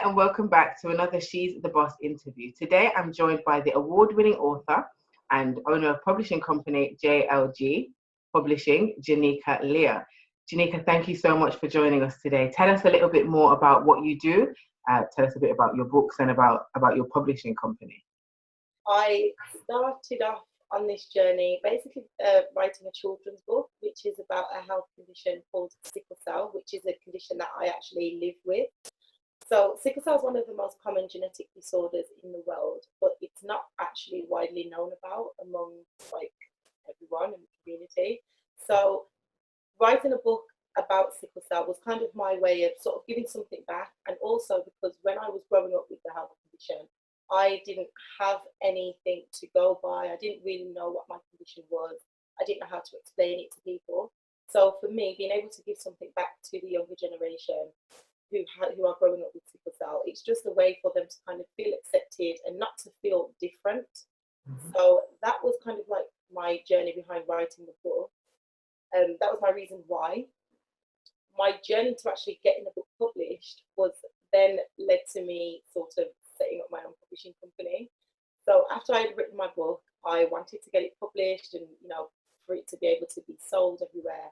and welcome back to another She's the Boss interview. Today I'm joined by the award-winning author and owner of publishing company JLG Publishing, Jenica Leah. Jenica, thank you so much for joining us today. Tell us a little bit more about what you do. Tell us a bit about your books and about your publishing company. I started off on this journey basically writing a children's book, which is about a health condition called Sickle Cell, which is a condition that I actually live with. So Sickle Cell is one of the most common genetic disorders in the world, but it's not actually widely known about among everyone in the community. So writing a book about sickle cell was kind of my way of sort of giving something back, and also because when I was growing up with the health condition, I didn't have anything to go by. I didn't really know what my condition was. I didn't know how to explain it to people. So for me, being able to give something back to the younger generation who are growing up with sickle cell, it's just a way for them to kind of feel accepted and not to feel different. Mm-hmm. So that was kind of like my journey behind writing the book. That was my reason why. My journey to actually getting the book published was then led to me sort of setting up my own publishing company. So after I had written my book, I wanted to get it published and, for it to be able to be sold everywhere.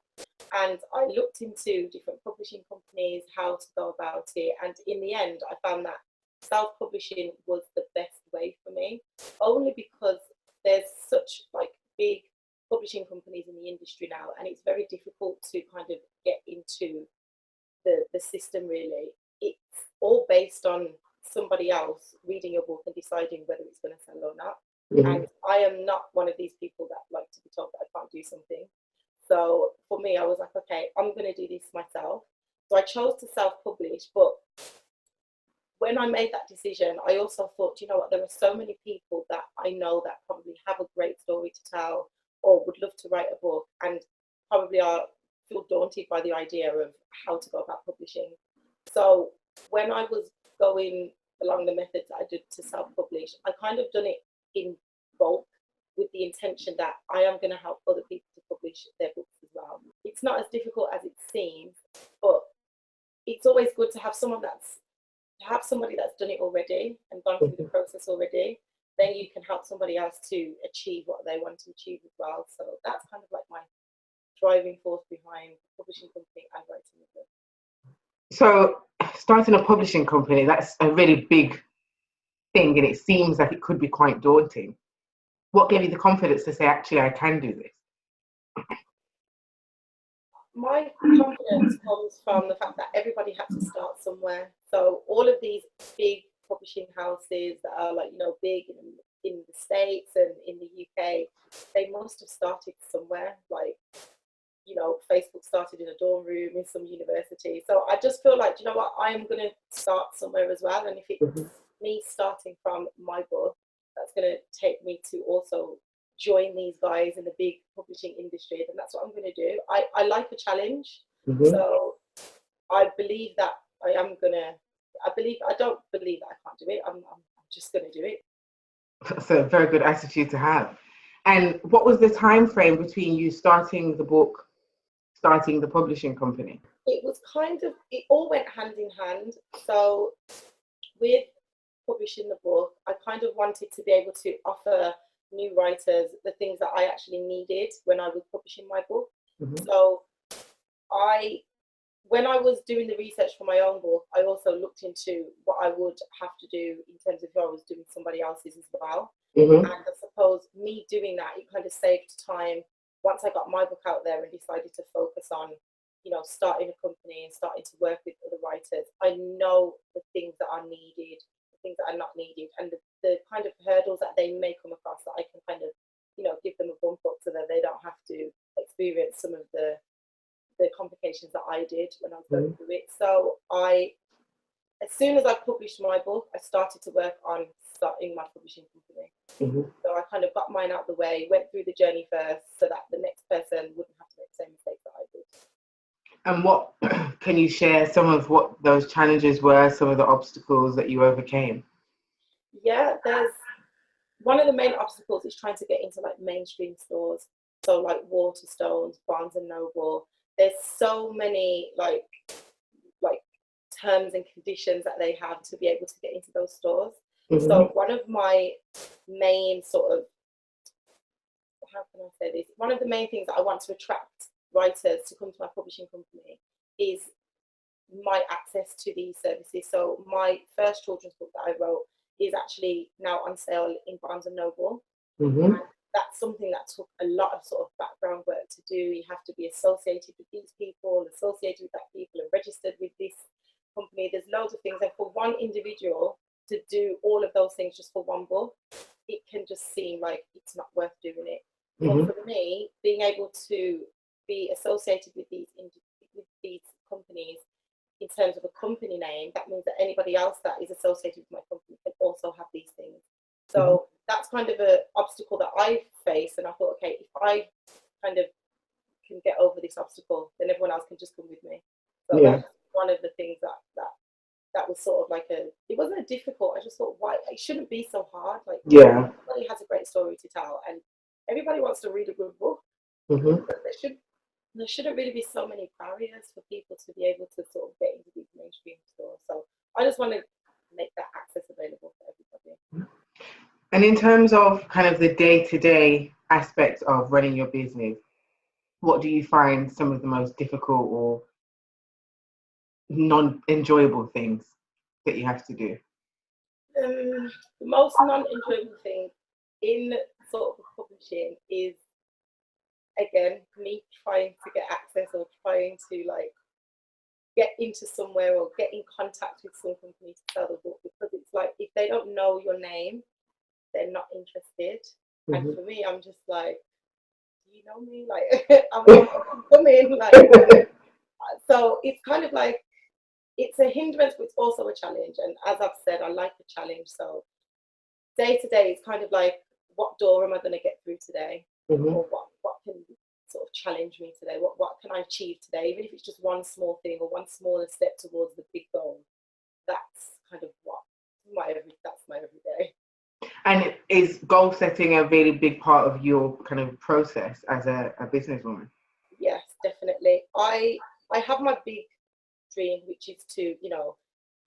And I looked into different publishing companies, how to go about it. And in the end, I found that self-publishing was the best way for me, only because there's such big publishing companies in the industry now, and it's very difficult to kind of get into the system really. It's all based on somebody else reading your book and deciding whether it's going to sell or not. Mm-hmm. And I am not one of these people that like to be told that I can't do something. So for me, I was like, okay, I'm going to do this myself. So I chose to self-publish, but when I made that decision, I also thought, you know what, there are so many people that I know that probably have a great story to tell or would love to write a book and probably feel daunted by the idea of how to go about publishing. So when I was going along the methods that I did to self-publish, I kind of done it in bulk with the intention that I am going to help other people to publish their books as well. It's not as difficult as it seems, but it's always good to have somebody that's done it already and gone through the process already. Then you can help somebody else to achieve what they want to achieve as well. So that's kind of like my driving force behind publishing company and writing a book. So starting a publishing company, that's a really big thing, and it seems like it could be quite daunting. What gave you the confidence to say, actually, I can do this? My confidence comes from the fact that everybody had to start somewhere. So all of these big publishing houses that are big in the States and in the UK, they must have started somewhere. Facebook started in a dorm room in some university. So I just feel like, I'm going to start somewhere as well. And if it's me starting from my book, that's going to take me to also join these guys in the big publishing industry, then that's what I'm going to do. I like a challenge. Mm-hmm. So I believe that I don't believe that I can't do it. I'm just going to do it. That's a very good attitude to have. And what was the time frame between you starting the book, starting the publishing company? It was it all went hand in hand. So with publishing the book, I kind of wanted to be able to offer new writers the things that I actually needed when I was publishing my book. Mm-hmm. So when I was doing the research for my own book, I also looked into what I would have to do in terms of if I was doing somebody else's as well. Mm-hmm. And I suppose me doing that, it kind of saved time. Once I got my book out there and decided to focus on, starting a company and starting to work with other writers, I know the things that are needed, the things that are not needed, and the kind of hurdles that they may come across that I can kind of, give them a bump up so that they don't have to experience some of the complications that I did when I was going through it. So as soon as I published my book, I started to work on starting my publishing company. Mm-hmm. So I kind of got mine out of the way, went through the journey first so that the next person wouldn't have to make the same mistakes that I did. And what can you share some of what those challenges were, some of the obstacles that you overcame? Yeah, there's one of the main obstacles is trying to get into mainstream stores. So Waterstones, Barnes and Noble. There's so many terms and conditions that they have to be able to get into those stores. So one of my main sort of, how can I say this? One of the main things that I want to attract writers to come to my publishing company is my access to these services. So my first children's book that I wrote is actually now on sale in Barnes and Noble. And that's something that took a lot of sort of background work to do. You have to be associated with these people, associated with that people, and registered with this company. There's loads of things, and for one individual to do all of those things just for one book, it can just seem like it's not worth doing it. But for me, being able to be associated with these companies in terms of a company name, that means that anybody else that is associated with my company can also have these things. So that's kind of an obstacle that I face, and I thought, okay, if I kind of can get over this obstacle, then everyone else can just come with me. So that's one of the things that was sort of like it wasn't difficult. I just thought, why, it shouldn't be so hard. Like, everybody has a great story to tell, and everybody wants to read a good book. But there shouldn't really be so many barriers for people to be able to sort of get into these mainstream stores. So I just want to make that access available for everybody. And in terms of kind of the day-to-day aspects of running your business, what do you find some of the most difficult or non-enjoyable things that you have to do? The most non-enjoyable thing in sort of publishing is, again, me trying to get access or trying to like get into somewhere or get in contact with some company to sell the book, because it's like, if they don't know your name, they're not interested. And for me, I'm just like, do you know me? Like, I'm coming. Like, so it's kind of like, it's a hindrance, but it's also a challenge. And as I've said, I like a challenge. So day to day, it's kind of like, what door am I going to get through today? Or what can sort of challenge me today? What can I achieve today? Even if it's just one small thing or one smaller step towards the big goal. That's kind of that's my everyday. And is goal setting a really big part of your kind of process as a businesswoman? Yes, definitely. I have my big dream, which is to, you know,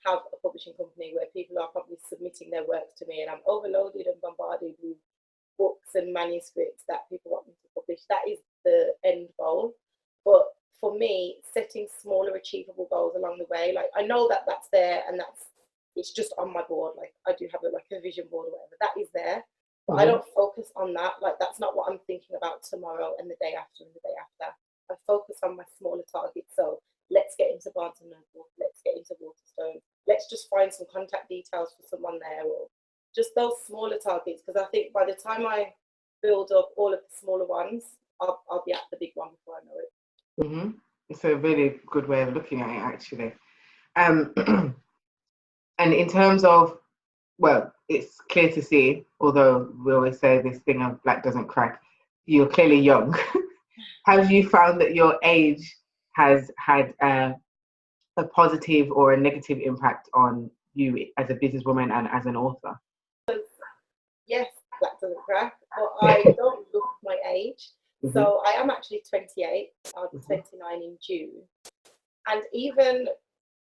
have a publishing company where people are probably submitting their work to me, and I'm overloaded and bombarded with books and manuscripts that people want me to publish. That is the end goal. But for me, setting smaller achievable goals along the way, like, I know that that's there, and it's just on my board. Like, I do have a vision board or whatever, that is there, but I don't focus on that. Like, that's not what I'm thinking about tomorrow and the day after and the day after. I focus on my smaller targets. So let's get into Barnes and Noble, let's get into Waterstone, let's just find some contact details for someone there, or just those smaller targets, because I think by the time I build up all of the smaller ones, I'll be at the big one before I know it. It's a really good way of looking at it, actually. And in terms of, well, it's clear to see, although we always say this thing of black doesn't crack, you're clearly young. Have you found that your age has had a positive or a negative impact on you as a businesswoman and as an author? Yes, black doesn't crack, but I don't look my age. So I am actually 28. I'll be 29 in June. And even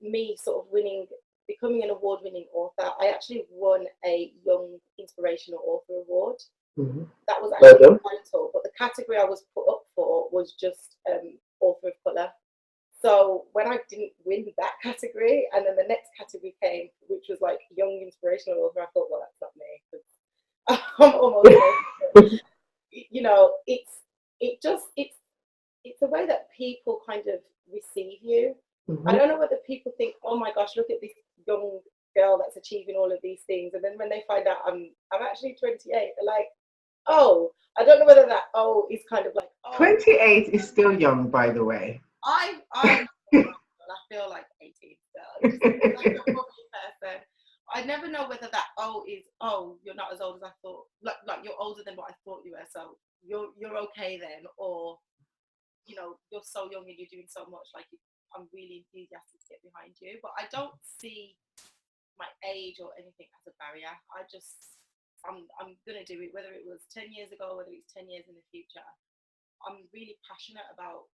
me sort of becoming an award-winning author, I actually won a Young Inspirational Author Award. That was actually a title, but the category I was put up for was just author of colour. So when I didn't win that category, and then the next category came, which was like Young Inspirational Author, I thought, well, that's not me. I'm almost, you know, it's the way that people kind of receive you. I don't know whether people think, oh my gosh, look at this young girl that's achieving all of these things, and then when they find out I'm actually 28, they're like, oh, I don't know whether that is kind of like, 28 is still young, by the way. I feel like 18 still. Just like a person. I never know whether that is you're not as old as I thought. Like you're older than what I thought you were, so you're okay then, or you know, you're so young and you're doing so much. Like, I'm really enthusiastic to get behind you, but I don't see my age or anything as a barrier. I'm gonna do it, whether it was 10 years ago, whether it's 10 years in the future. I'm really passionate about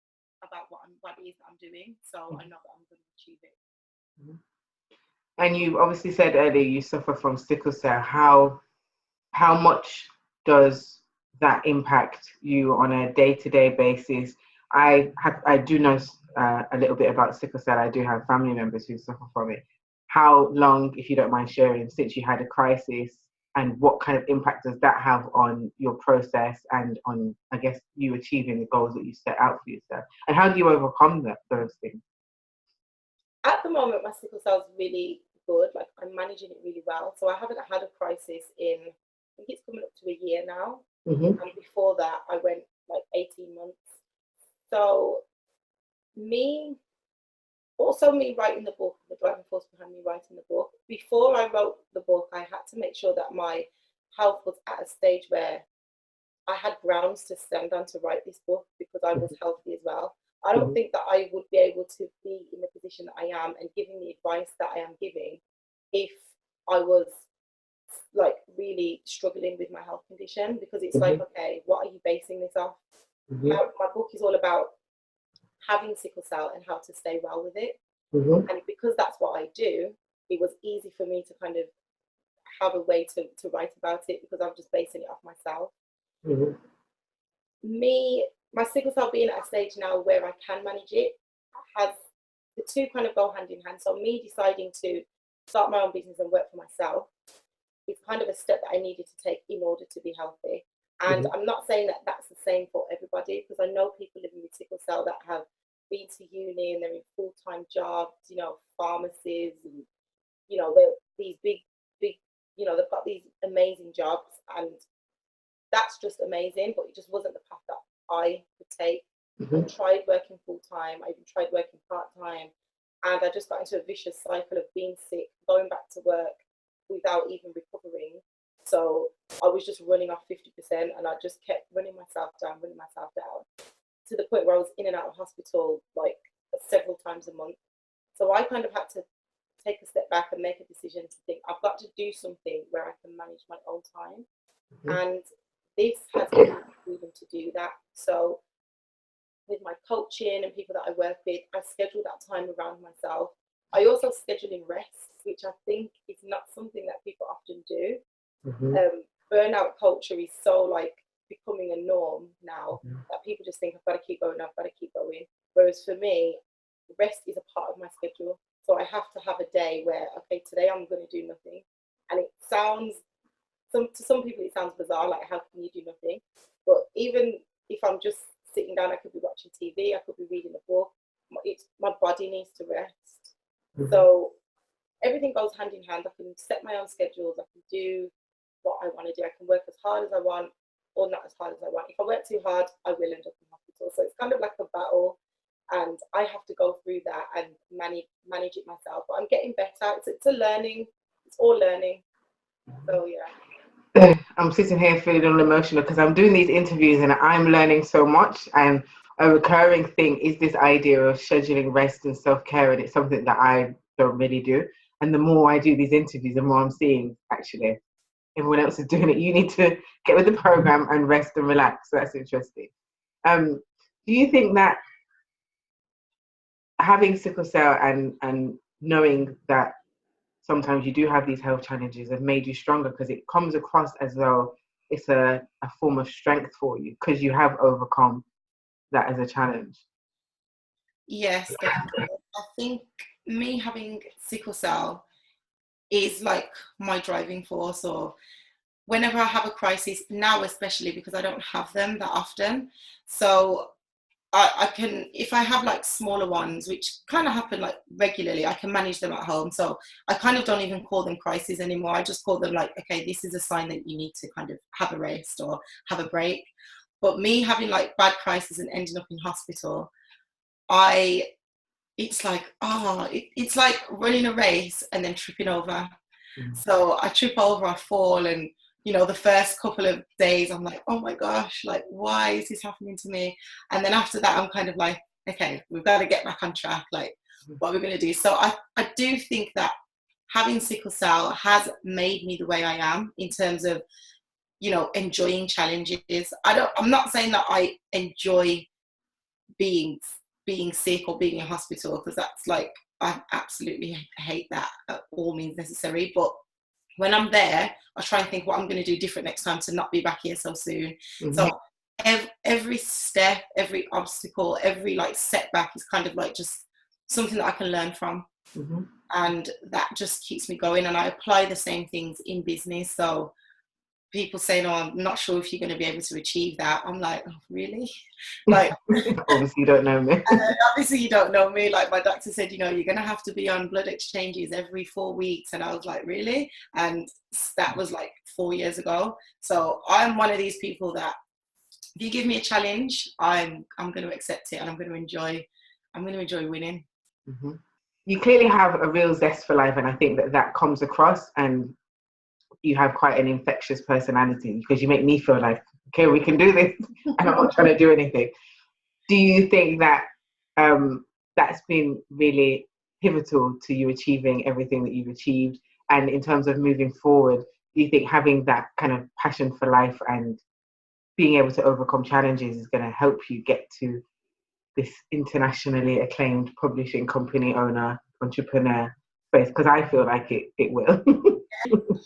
what it is that I'm doing, so I know that I'm going to achieve it. And you obviously said earlier you suffer from sickle cell. How much does that impact you on a day-to-day basis? I do know a little bit about sickle cell. I do have family members who suffer from it. How long, if you don't mind sharing, since you had a crisis, and what kind of impact does that have on your process and on, I guess, you achieving the goals that you set out for yourself? And how do you overcome those things? At the moment, my sickle cell is really good. Like, I'm managing it really well. So I haven't had a crisis in, I think it's coming up to a year now. Mm-hmm. And before that, I went like 18 months. So me writing the book, the driving force behind me writing the book, before I wrote the book, I had to make sure that my health was at a stage where I had grounds to stand on to write this book, because I was healthy as well. I don't think that I would be able to be in the position that I am and giving the advice that I am giving if I was like really struggling with my health condition, because it's like, okay, what are you basing this off? My book is all about having sickle cell and how to stay well with it. And because that's what I do, it was easy for me to kind of have a way to write about it, because I'm just basing it off myself. My sickle cell being at a stage now where I can manage it, has the two kind of go hand in hand. So me deciding to start my own business and work for myself is kind of a step that I needed to take in order to be healthy. And I'm not saying that that's the same for everybody, because I know people living with sickle cell that have been to uni and they're in full-time jobs, you know, pharmacies, and, you know, they're these big, you know, they've got these amazing jobs, and that's just amazing, but it just wasn't the path that I could take. I tried working full-time, I even tried working part-time, and I just got into a vicious cycle of being sick, going back to work without even recovering. So I was just running off 50%, and I just kept running myself down, to the point where I was in and out of hospital like several times a month. So I kind of had to take a step back and make a decision to think, I've got to do something where I can manage my own time. And this has given me freedom to do that. So with my coaching and people that I work with, I schedule that time around myself. I also schedule in rest, which I think is not something that people often do. Burnout culture is so like becoming a norm now that people just think, I've got to keep going, I've got to keep going. Whereas for me, rest is a part of my schedule. So I have to have a day where, okay, today I'm going to do nothing. And it sounds, to some people it sounds bizarre, like how can you do nothing? But even if I'm just sitting down, I could be watching TV, I could be reading a book. My body needs to rest. So everything goes hand in hand. I can set my own schedules, I can do what I want to do. I can work as hard as I want or not as hard as I want. If I work too hard, I will end up in hospital. So it's kind of like a battle, and I have to go through that and manage it myself. But I'm getting better. It's a learning. It's all learning. So yeah. I'm sitting here feeling all emotional because I'm doing these interviews and I'm learning so much. And a recurring thing is this idea of scheduling rest and self-care, and it's something that I don't really do. And the more I do these interviews, the more I'm seeing actually everyone else is doing it. You need to get with the program and rest and relax. So that's interesting. Do you think that having sickle cell and knowing that sometimes you do have these health challenges have made you stronger, because it comes across as though it's a form of strength for you because you have overcome that as a challenge? Yes, definitely. I think me having sickle cell is like my driving force, or whenever I have a crisis, now especially because I don't have them that often. So I can, if I have like smaller ones, which kind of happen like regularly, I can manage them at home. So I kind of don't even call them crises anymore. I just call them like, okay, this is a sign that you need to kind of have a rest or have a break. But me having like bad crises and ending up in hospital, it's like, it's like running a race and then tripping over. So I trip over, I fall, and the first couple of days I'm like, oh my gosh, like why is this happening to me? And then after that I'm kind of like, okay, we've got to get back on track, like what are we going to do? So I do think that having sickle cell has made me the way I am in terms of enjoying challenges. I'm not saying that I enjoy being sick or being in hospital, because that's like I absolutely hate that at all means necessary. But when I'm there, I try and think what I'm going to do different next time to not be back here so soon. Mm-hmm. So every step, every obstacle, every like setback is kind of like just something that I can learn from. Mm-hmm. And that just keeps me going. And I apply the same things in business. So people say, no, I'm not sure if you're going to be able to achieve that. I'm like, oh, really? Like, obviously you don't know me. Obviously you don't know me. Like my doctor said, you know, you're going to have to be on blood exchanges every 4 weeks. And I was like, really? And that was like 4 years ago. So I'm one of these people that if you give me a challenge, I'm going to accept it, and I'm going to enjoy winning. Mm-hmm. You clearly have a real zest for life, and I think that comes across, and you have quite an infectious personality, because you make me feel like, okay, we can do this, and I'm not trying to do anything. Do you think that that's been really pivotal to you achieving everything that you've achieved? And in terms of moving forward, do you think having that kind of passion for life and being able to overcome challenges is going to help you get to this internationally acclaimed publishing company owner, entrepreneur space? Because I feel like it will.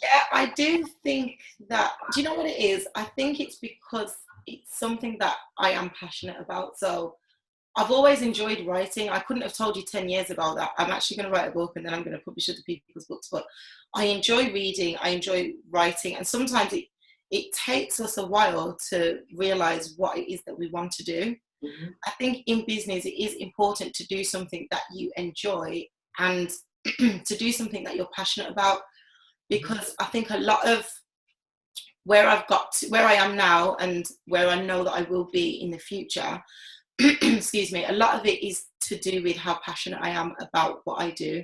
Yeah, I do think that, do you know what it is? I think it's because it's something that I am passionate about. So I've always enjoyed writing. I couldn't have told you 10 years ago that I'm actually going to write a book and then I'm going to publish other people's books. But I enjoy reading, I enjoy writing, and sometimes it takes us a while to realize what it is that we want to do. Mm-hmm. I think in business, it is important to do something that you enjoy and to do something that you're passionate about, because I think a lot of where I've got to, where I am now and where I know that I will be in the future, excuse me, a lot of it is to do with how passionate I am about what I do.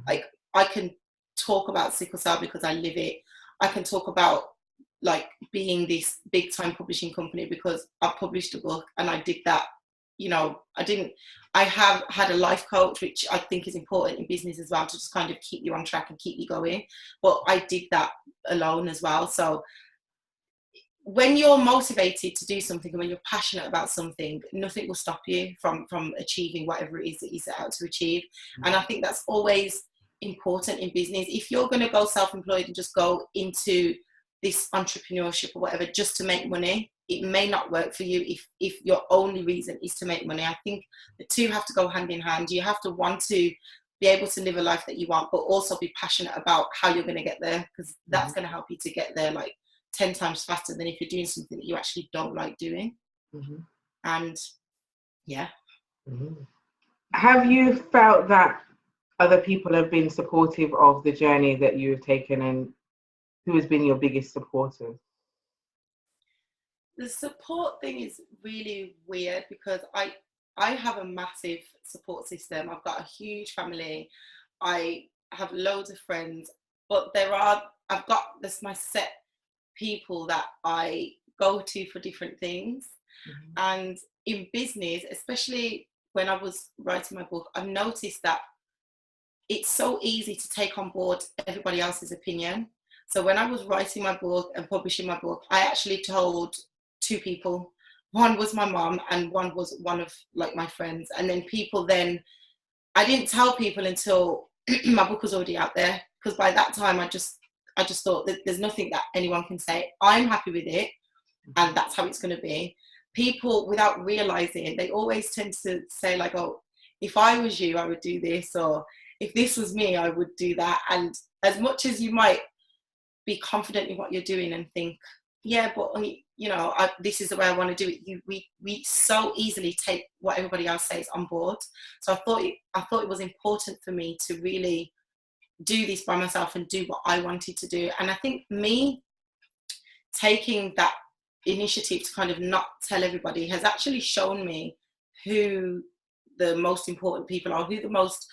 Like, I can talk about Sickle Cell because I live it. I can talk about like being this big time publishing company because I published a book and I did that. You know, I have had a life coach, which I think is important in business as well, to just kind of keep you on track and keep you going. But I did that alone as well. So when you're motivated to do something and when you're passionate about something, nothing will stop you from achieving whatever it is that you set out to achieve. And I think that's always important in business. If you're going to go self-employed and just go into this entrepreneurship or whatever just to make money, it may not work for you if your only reason is to make money. I think the two have to go hand in hand. You have to want to be able to live a life that you want, but also be passionate about how you're going to get there, because that's going to help you to get there like 10 times faster than if you're doing something that you actually don't like doing. Mm-hmm. And yeah. Mm-hmm. Have you felt that other people have been supportive of the journey that you've taken, and who has been your biggest supporter? The support thing is really weird because I have a massive support system. I've got a huge family. I have loads of friends, but I've got my set people that I go to for different things. Mm-hmm. And in business, especially when I was writing my book, I've noticed that it's so easy to take on board everybody else's opinion. So when I was writing my book and publishing my book, I actually told 2 people. One was my mom and one was one of like my friends. And then I didn't tell people until my book was already out there, because by that time I just thought that there's nothing that anyone can say. I'm happy with it and that's how it's going to be. People, without realizing it, they always tend to say like, oh, if I was you, I would do this, or if this was me, I would do that. And as much as you might be confident in what you're doing and think, yeah, but you know, this is the way I want to do it, we so easily take what everybody else says on board. So I thought it was important for me to really do this by myself and do what I wanted to do. And I think me taking that initiative to kind of not tell everybody has actually shown me who the most important people are, who the most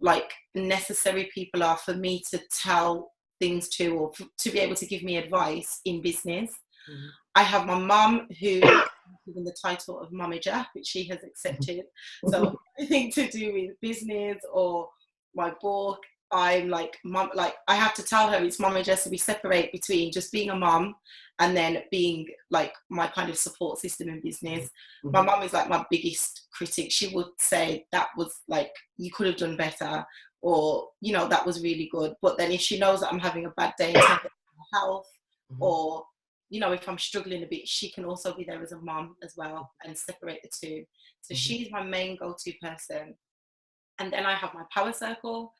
like necessary people are for me to tell things to, or to be able to give me advice in business. Mm-hmm. I have my mum, who is given the title of Momager, which she has accepted. So anything to do with business or my book, I'm like, mom, like I have to tell her it's Mama Jess, we separate between just being a mom and then being like my kind of support system in business. Mm-hmm. My mom is like my biggest critic. She would say that was like, you could have done better, or, you know, that was really good. But then if she knows that I'm having a bad day in terms of my health, mm-hmm. or, you know, if I'm struggling a bit, she can also be there as a mom as well and separate the two. So mm-hmm. she's my main go-to person. And then I have my power circle.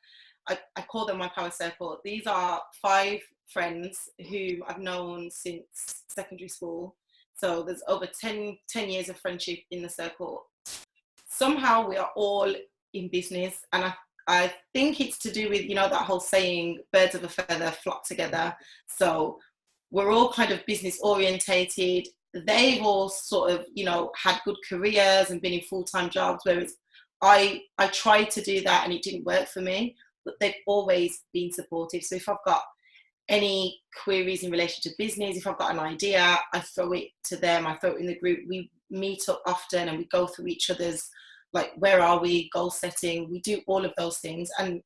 I call them my power circle. These are 5 friends who I've known since secondary school. So there's over 10 years of friendship in the circle. Somehow we are all in business. And I think it's to do with, you know, that whole saying, birds of a feather flock together. So we're all kind of business orientated. They've all sort of, you know, had good careers and been in full-time jobs, whereas I tried to do that and it didn't work for me, but they've always been supportive. So if I've got any queries in relation to business, if I've got an idea, I throw it to them, I throw it in the group. We meet up often and we go through each other's, like, where are we, goal setting, we do all of those things. And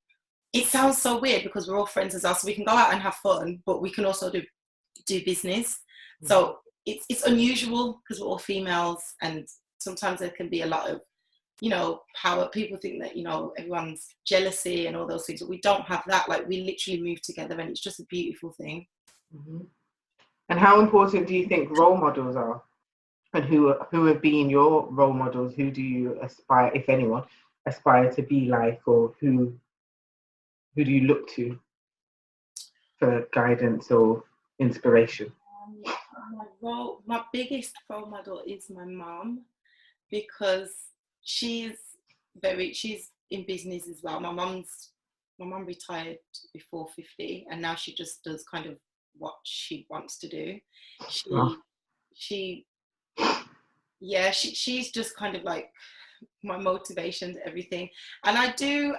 it sounds so weird because we're all friends as us, so we can go out and have fun, but we can also do business. Mm-hmm. So it's unusual because we're all females, and sometimes there can be a lot of, you know, power. People think that, you know, everyone's jealousy and all those things, but we don't have that. Like, we literally move together and it's just a beautiful thing. Mm-hmm. And how important do you think role models are? And who have been your role models? Who do you aspire, if anyone, aspire to be like, or who do you look to for guidance or inspiration? My biggest role model is my mom, because she's in business as well. My mom retired before 50, and now she just does kind of what she wants to do. She's just kind of like my motivation to everything. And I do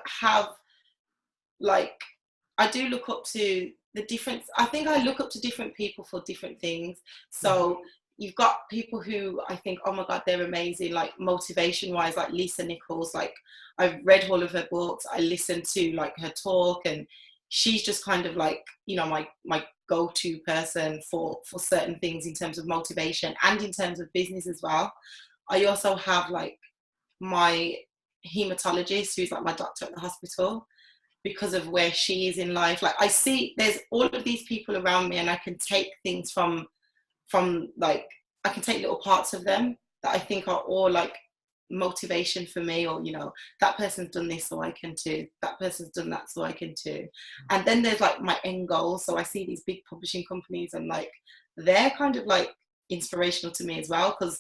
look up to I think I look up to different people for different things. So you've got people who I think, oh my God, they're amazing, like motivation wise, like Lisa Nichols. Like, I've read all of her books, I listened to like her talk, and she's just kind of like, you know, my go-to person for certain things in terms of motivation and in terms of business as well. I also have like my hematologist, who's like my doctor at the hospital, because of where she is in life. Like, I see there's all of these people around me, and I can take things from like, I can take little parts of them that I think are all like motivation for me, or, you know, that person's done this so I can too, that person's done that so I can too. And then there's like my end goal. So I see these big publishing companies, and like, they're kind of like inspirational to me as well, because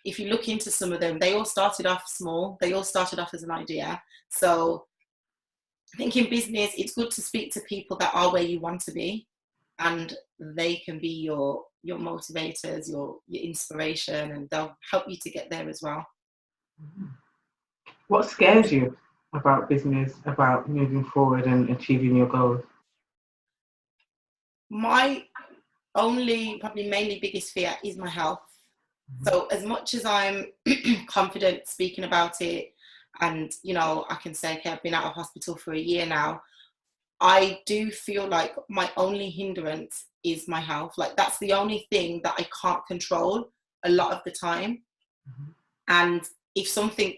if you look into some of them, they all started off small, they all started off as an idea. So I think in business, it's good to speak to people that are where you want to be, and they can be your motivators, your inspiration, and they'll help you to get there as well. What scares you about business, about moving forward and achieving your goals? My only, probably mainly biggest fear is my health. So as much as I'm confident speaking about it, and, you know, I can say, okay, I've been out of hospital for a year now, I do feel like my only hindrance is my health. Like, that's the only thing that I can't control a lot of the time. Mm-hmm. And if something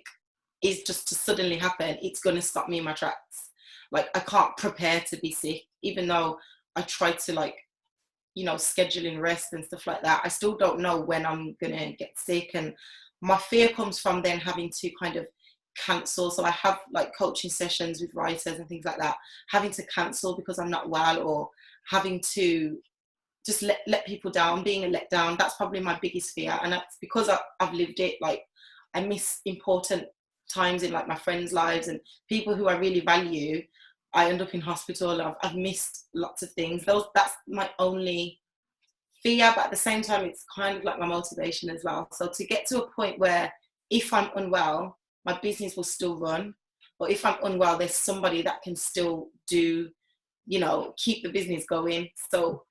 is just to suddenly happen, it's going to stop me in my tracks. Like, I can't prepare to be sick, even though I try to, like, you know, scheduling rest and stuff like that. I still don't know when I'm going to get sick. And my fear comes from then having to kind of cancel. So I have like coaching sessions with writers and things like that, having to cancel because I'm not well, or having to just let people down, being a letdown. That's probably my biggest fear. And that's because I've lived it. Like, I miss important times in like my friends' lives and people who I really value. I end up in hospital. I've missed lots of things. That's my only fear, but at the same time, it's kind of like my motivation as well. So to get to a point where if I'm unwell, my business will still run. Or if I'm unwell, there's somebody that can still do, you know, keep the business going. So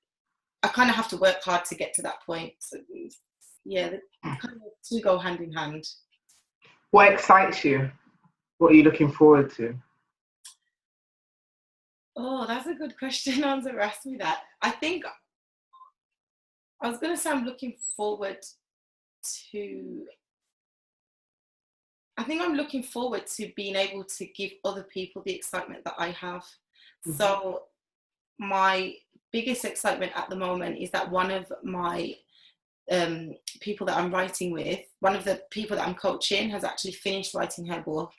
I kind of have to work hard to get to that point. So yeah, they kind of two go hand in hand. What excites you? What are you looking forward to? Oh, that's a good question. Answer asked me that. I think I was going to say I'm looking forward to. I think I'm looking forward to being able to give other people the excitement that I have. Mhm. So my biggest excitement at the moment is that one of my people that I'm writing with, one of the people that I'm coaching has actually finished writing her book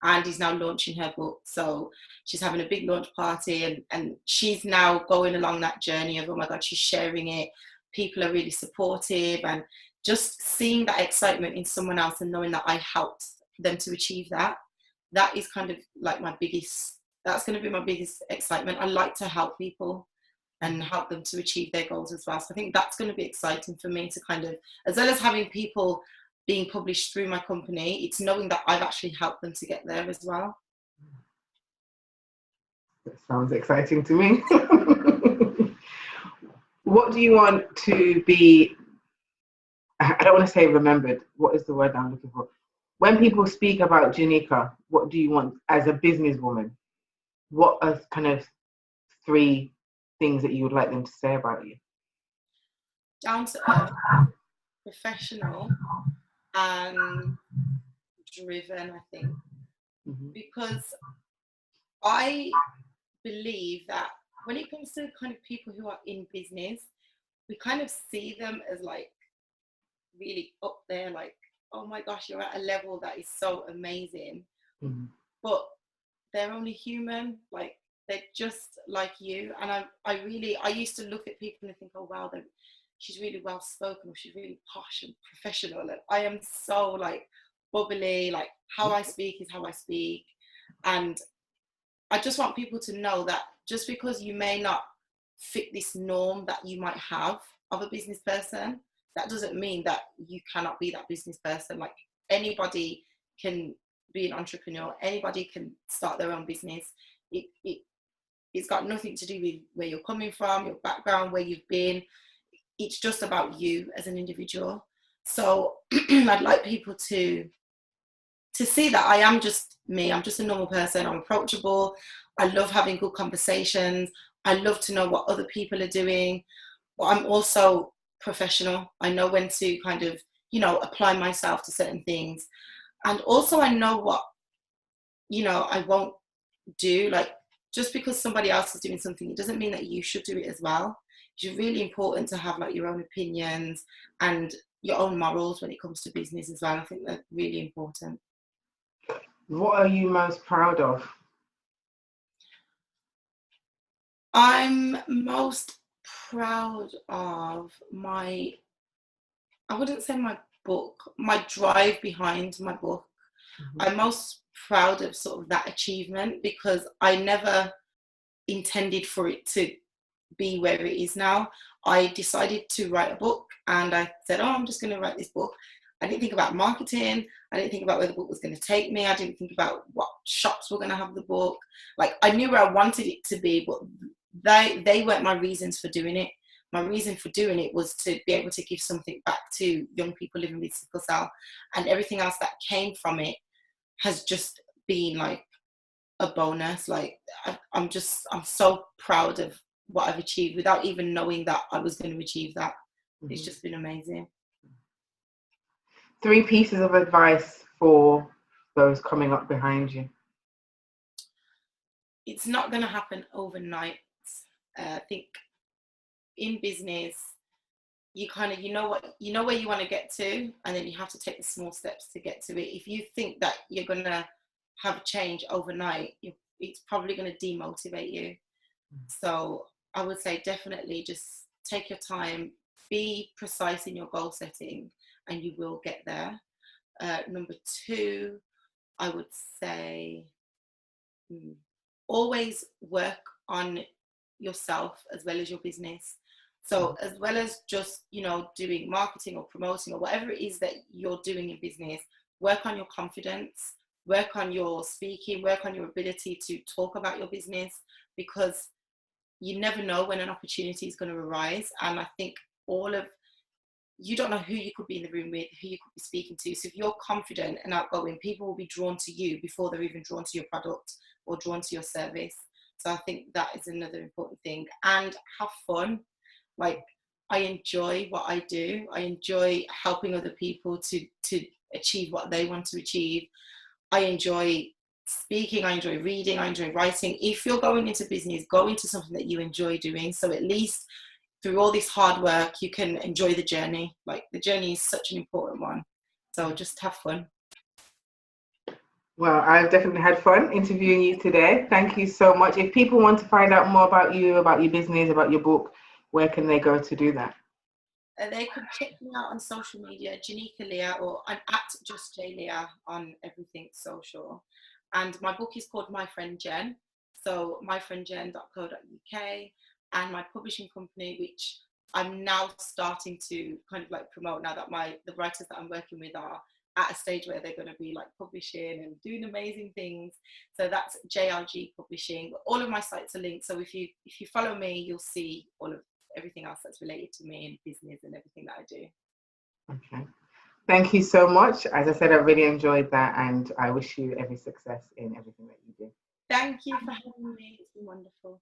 and is now launching her book. So she's having a big launch party, and she's now going along that journey of, oh my God, she's sharing it. People are really supportive, and just seeing that excitement in someone else and knowing that I helped them to achieve that, that is kind of like that's going to be my biggest excitement. I like to help people and help them to achieve their goals as well. So I think that's going to be exciting for me to kind of, as well as having people being published through my company, it's knowing that I've actually helped them to get there as well. That sounds exciting to me. What do you want to be, I don't want to say remembered, what is the word I'm looking for? When people speak about Jenica, what do you want as a businesswoman? What are kind of 3 things that you would like them to say about you? Down to earth, professional, and driven, I think. Mm-hmm. Because I believe that when it comes to kind of people who are in business, we kind of see them as like really up there, like, oh my gosh, you're at a level that is so amazing. Mm-hmm. But they're only human, like they're just like you. And I used to look at people and think, oh wow, she's really well spoken, or she's really posh and professional. And I am so like bubbly, like how I speak is how I speak. And I just want people to know that just because you may not fit this norm that you might have of a business person, that doesn't mean that you cannot be that business person. Like anybody can be an entrepreneur, anybody can start their own business. It's got nothing to do with where you're coming from, your background, where you've been. It's just about you as an individual. So I'd like people to see that I am just me. I'm just a normal person. I'm approachable. I love having good conversations. I love to know what other people are doing. But I'm also professional. I know when to kind of, apply myself to certain things. And also I know what, I won't do. Like just because somebody else is doing something, it doesn't mean that you should do it as well. It's really important to have like your own opinions and your own morals when it comes to business as well. I think that's really important. What are you most proud of? I'm most proud of I wouldn't say my book, my drive behind my book. Mm-hmm. I'm most proud of sort of that achievement because I never intended for it to be where it is now. I decided to write a book and I said, oh, I'm just going to write this book. I didn't think about marketing. I didn't think about where the book was going to take me. I didn't think about what shops were going to have the book. Like I knew where I wanted it to be, but they weren't my reasons for doing it. My reason for doing it was to be able to give something back to young people living with sickle cell, and everything else that came from it has just been like a bonus. Like I'm so proud of what I've achieved without even knowing that I was going to achieve that. Mm-hmm. It's just been amazing. 3 pieces of advice for those coming up behind you. It's not going to happen overnight. I think in business, you kind of, where you want to get to, and then you have to take the small steps to get to it. If you think that you're going to have change overnight, it's probably going to demotivate you. So I would say definitely just take your time, be precise in your goal setting, and you will get there. Number 2, I would say always work on yourself as well as your business. So as well as just, doing marketing or promoting or whatever it is that you're doing in business, work on your confidence, work on your speaking, work on your ability to talk about your business, because you never know when an opportunity is going to arise. And I think you don't know who you could be in the room with, who you could be speaking to. So if you're confident and outgoing, people will be drawn to you before they're even drawn to your product or drawn to your service. So I think that is another important thing. And have fun. Like, I enjoy what I do. I enjoy helping other people to achieve what they want to achieve. I enjoy speaking, I enjoy reading, I enjoy writing. If you're going into business, go into something that you enjoy doing. So at least through all this hard work, you can enjoy the journey. Like, the journey is such an important one. So just have fun. Well, I've definitely had fun interviewing you today. Thank you so much. If people want to find out more about you, about your business, about your book, where can they go to do that? They can check me out on social media, Jenica Leah, or I'm at just JLeah on everything social. And my book is called My Friend Jen. So myfriendjen.co.uk, and my publishing company, which I'm now starting to kind of like promote now that the writers that I'm working with are at a stage where they're going to be like publishing and doing amazing things. So that's JLG Publishing. All of my sites are linked. So if you follow me, you'll see all of everything else that's related to me and business and everything that I do. Okay. Thank you so much. As I said, I really enjoyed that, and I wish you every success in everything that you do. Thank you for having me. It's been wonderful.